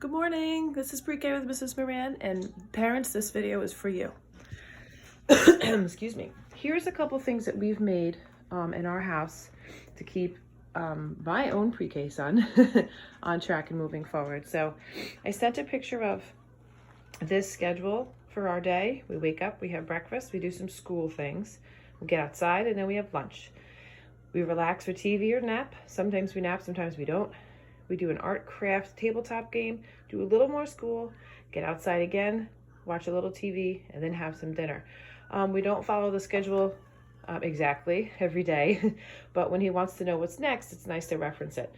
Good morning. This is Pre-K with Mrs. Moran, and parents, this video is for you. Excuse me. Here's a couple things that we've made in our house to keep my own pre-K son on track and moving forward. So I sent a picture of this schedule for our day. We wake up, we have breakfast, we do some school things, we get outside, and then we have lunch. We relax for TV or nap. Sometimes we nap, sometimes we don't. We do an art craft tabletop game, do a little more school, get outside again, watch a little TV, and then have some dinner. We don't follow the schedule exactly every day, but when he wants to know what's next, it's nice to reference it.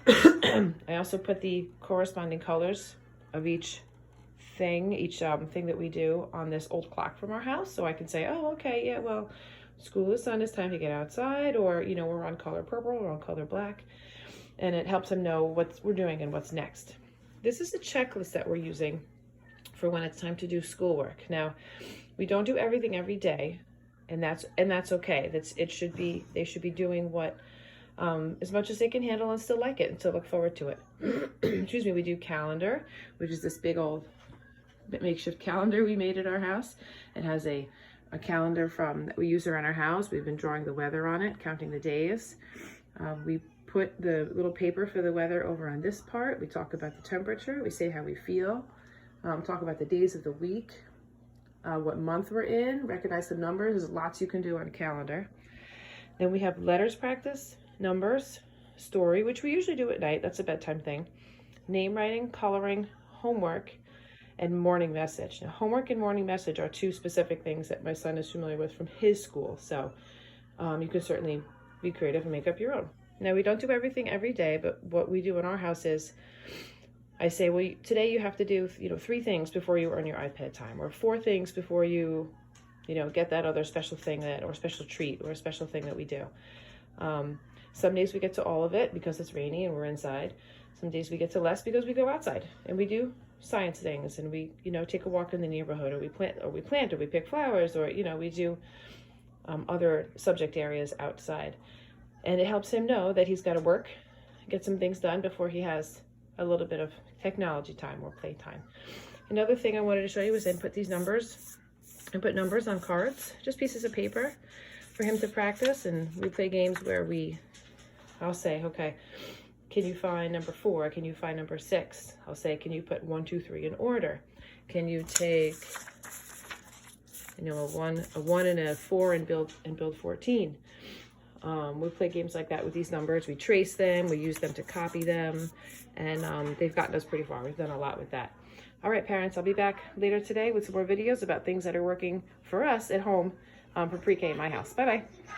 I also put the corresponding colors of each thing that we do on this old clock from our house, so I can say, oh, okay, yeah, well, school is done, it's time to get outside, or, you know, we're on color purple, we're on color black. And it helps them know what we're doing and what's next. This is the checklist that we're using for when it's time to do schoolwork. Now, we don't do everything every day, and that's okay. They should be doing what as much as they can handle and still like it and still look forward to it. Excuse me. We do calendar, which is this big old makeshift calendar we made at our house. It has a calendar that we use around our house. We've been drawing the weather on it, counting the days. We put the little paper for the weather over on this part. We talk about the temperature. We say how we feel. Talk about the days of the week, what month we're in, recognize the numbers. There's lots you can do on a calendar. Then we have letters practice, numbers, story, which we usually do at night. That's a bedtime thing. Name writing, coloring, homework, and morning message. Now, homework and morning message are two specific things that my son is familiar with from his school. So you can certainly be creative and make up your own. Now, we don't do everything every day, but what we do in our house is I say, well, today you have to do, 3 things before you earn your iPad time, or 4 things before you, get that other special thing or special treat or a special thing that we do. Some days we get to all of it because it's rainy and we're inside. Some days we get to less because we go outside and we do science things, and we, take a walk in the neighborhood, or we plant, or we pick flowers, or, we do other subject areas outside. And it helps him know that he's got to work, get some things done before he has a little bit of technology time or play time. Another thing I wanted to show you is I put numbers on cards, just pieces of paper for him to practice. And we play games where I'll say, okay, can you find number 4? Can you find number 6? I'll say, can you put 1, 2, 3 in order? Can you take, a 1 and a 4 and build 14? We play games like that with these numbers. We trace them, we use them to copy them, and they've gotten us pretty far. We've done a lot with that. All right, parents, I'll be back later today with some more videos about things that are working for us at home for pre-K in my house. Bye-bye.